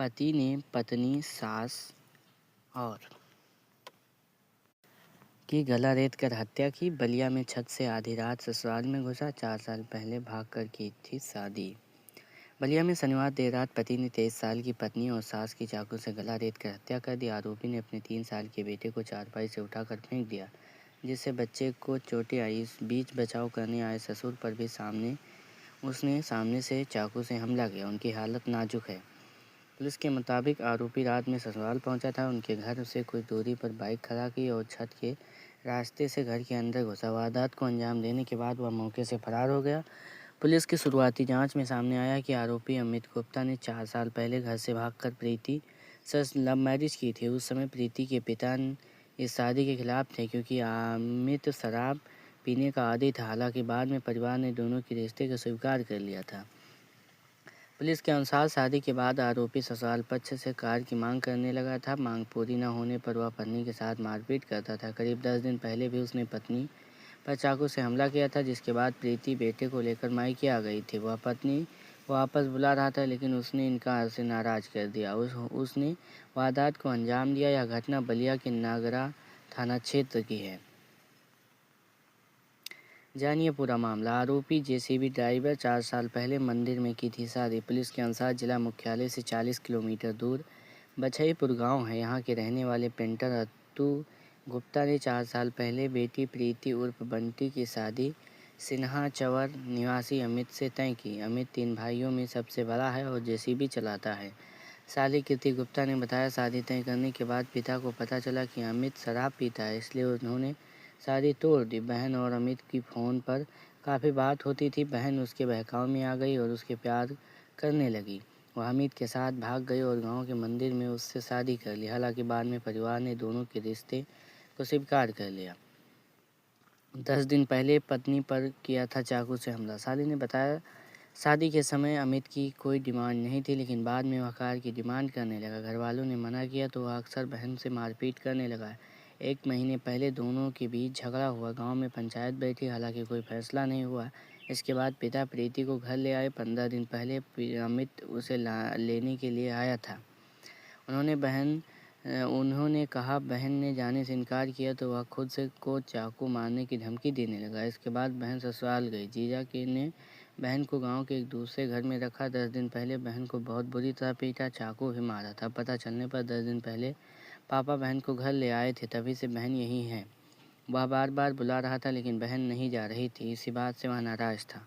पति ने पत्नी, सास और की गला रेत कर हत्या की। बलिया में छत से आधी रात ससुराल में घुसा। 4 साल पहले भागकर की थी शादी। बलिया में शनिवार देर रात पति ने 23 साल की पत्नी और सास की चाकू से गला रेत कर हत्या कर दी। आरोपी ने अपने 3 साल के बेटे को चारपाई से उठाकर फेंक दिया, जिससे बच्चे को चोटें आई। इस बीच बचाव करने आए ससुर पर भी उसने सामने से चाकू से हमला किया। उनकी हालत नाजुक है। पुलिस के मुताबिक आरोपी रात में ससुराल पहुंचा था। उनके घर से कुछ दूरी पर बाइक खड़ा की और छत के रास्ते से घर के अंदर घुसा। वारदात को अंजाम देने के बाद वह मौके से फरार हो गया। पुलिस की शुरुआती जांच में सामने आया कि आरोपी अमित गुप्ता ने 4 साल पहले घर से भागकर प्रीति से लव मैरिज की थी। उस समय प्रीति के पिता इस शादी के खिलाफ थे, क्योंकि अमित शराब पीने का आदी था। हालांकि बाद में परिवार ने दोनों के रिश्ते को स्वीकार कर लिया था। पुलिस के अनुसार शादी के बाद आरोपी ससुराल पक्ष से कार की मांग करने लगा था। मांग पूरी न होने पर वह पत्नी के साथ मारपीट करता था। करीब 10 दिन पहले भी उसने पत्नी पर चाकू से हमला किया था, जिसके बाद प्रीति बेटे को लेकर मायके आ गई थी। वह पत्नी वापस बुला रहा था, लेकिन उसने इनकार से नाराज कर दिया। उसने वारदात को अंजाम दिया। यह घटना बलिया के नागरा थाना क्षेत्र की है। जानिए पूरा मामला। आरोपी जेसीबी ड्राइवर 4 साल पहले मंदिर में की थी शादी। पुलिस के अनुसार जिला मुख्यालय से 40 किलोमीटर दूर बछईपुर गांव है। यहां के रहने वाले पेंटर अत्तू गुप्ता ने 4 साल पहले बेटी प्रीति उर्फ बंटी की शादी सिन्हा चवर निवासी अमित से तय की। अमित 3 भाइयों में सबसे बड़ा है और जेसीबी चलाता है। साली कीर्ति गुप्ता ने बताया, शादी तय करने के बाद पिता को पता चला कि अमित शराब पीता है, इसलिए उन्होंने शादी तोड़ दी। बहन और अमित की फ़ोन पर काफ़ी बात होती थी। बहन उसके बहकाव में आ गई और उसके प्यार करने लगी। वह अमित के साथ भाग गई और गांव के मंदिर में उससे शादी कर ली। हालांकि बाद में परिवार ने दोनों के रिश्ते को स्वीकार कर लिया। 10 दिन पहले पत्नी पर किया था चाकू से हमला। साली ने बताया, शादी के समय अमित की कोई डिमांड नहीं थी, लेकिन बाद में वह कार की डिमांड करने लगा। घर वालों ने मना किया तो वह अक्सर बहन से मारपीट करने लगा। 1 महीने पहले दोनों के बीच झगड़ा हुआ। गांव में पंचायत बैठी, हालांकि कोई फैसला नहीं हुआ। इसके बाद पिता प्रीति को घर ले आए। 15 दिन पहले अमित उसे लेने के लिए आया था। उन्होंने कहा बहन ने जाने से इनकार किया तो वह खुद से को चाकू मारने की धमकी देने लगा। इसके बाद बहन ससुराल गई। जीजा ने बहन को गांव के एक दूसरे घर में रखा। 10 दिन पहले बहन को बहुत बुरी तरह पीटा, चाकू भी मारा था। पता चलने पर 10 दिन पहले पापा बहन को घर ले आए थे, तभी से बहन यहीं है। वह बार बार बुला रहा था, लेकिन बहन नहीं जा रही थी। इसी बात से वह नाराज था।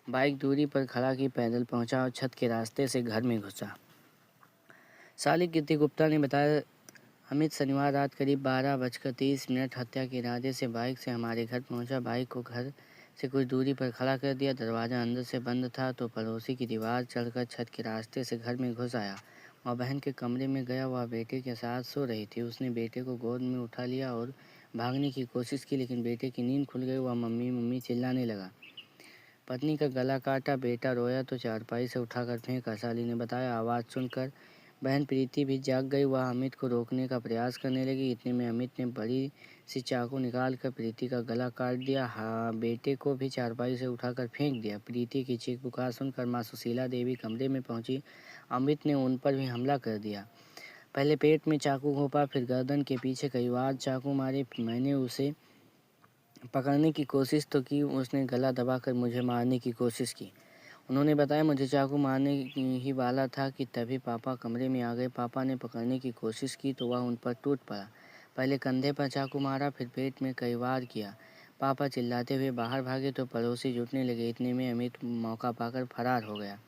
बाइक दूरी पर खड़ा की, पैदल पहुंचा और छत के रास्ते से घर में घुसा। साली कीर्ति गुप्ता ने बताया, अमित शनिवार रात करीब 12:30 हत्या के इरादे से बाइक से हमारे घर पहुंचा। बाइक को घर से कुछ दूरी पर खड़ा कर दिया। दरवाज़ा अंदर से बंद था तो पड़ोसी की दीवार चढ़कर छत के रास्ते से घर में घुस आया। वह बहन के कमरे में गया। वह बेटे के साथ सो रही थी। उसने बेटे को गोद में उठा लिया और भागने की कोशिश की, लेकिन बेटे की नींद खुल गई। वह मम्मी मम्मी चिल्लाने लगा। पत्नी का गला काटा। बेटा रोया तो चारपाई से उठाकर फेंका। साली ने बताया, आवाज़ सुनकर बहन प्रीति भी जाग गई। वह अमित को रोकने का प्रयास करने लगी। इतने में अमित ने बड़ी सी चाकू निकालकर प्रीति का गला काट दिया। बेटे को भी चारपाई से उठाकर फेंक दिया। प्रीति की चीख पुकार सुनकर माँ सुशीला देवी कमरे में पहुंची। अमित ने उन पर भी हमला कर दिया। पहले पेट में चाकू घोंपा, फिर गर्दन के पीछे कई बार चाकू मारे। मैंने उसे पकड़ने की कोशिश तो की, उसने गला दबाकर मुझे मारने की कोशिश की। उन्होंने बताया, मुझे चाकू मारने ही वाला था कि तभी पापा कमरे में आ गए। पापा ने पकड़ने की कोशिश की तो वह उन पर टूट पड़ा। पहले कंधे पर चाकू मारा, फिर पेट में कई बार किया। पापा चिल्लाते हुए बाहर भागे तो पड़ोसी जुटने लगे। इतने में अमित मौका पाकर फरार हो गया।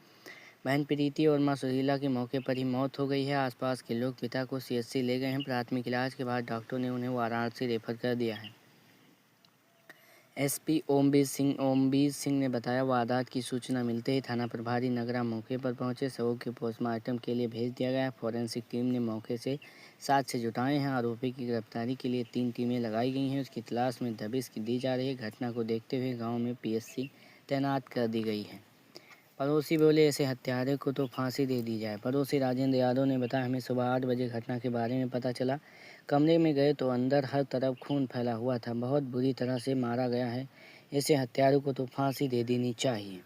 बहन प्रीति और मां सुशीला की मौके पर ही मौत हो गई है। आसपास के लोग पिता को सीएचसी ले गए हैं। प्राथमिक इलाज के बाद डॉक्टरों ने उन्हें वाराणसी रेफर कर दिया है। एसपी ओमवीर सिंह ने बताया, वारदात की सूचना मिलते ही थाना प्रभारी नगरा मौके पर पहुंचे। शवों के पोस्टमार्टम के लिए भेज दिया गया। फॉरेंसिक टीम ने मौके से साक्ष्य जुटाए हैं। आरोपी की गिरफ्तारी के लिए 3 टीमें लगाई गई हैं। उसकी तलाश में दबिश दी जा रही है। घटना को देखते हुए गाँव में पीएससी तैनात कर दी गई है। पड़ोसी बोले, ऐसे हत्यारे को तो फांसी दे दी जाए। पड़ोसी राजेंद्र यादव ने बताया, हमें सुबह 8 बजे घटना के बारे में पता चला। कमरे में गए तो अंदर हर तरफ खून फैला हुआ था। बहुत बुरी तरह से मारा गया है। ऐसे हत्यारों को तो फांसी दे देनी चाहिए।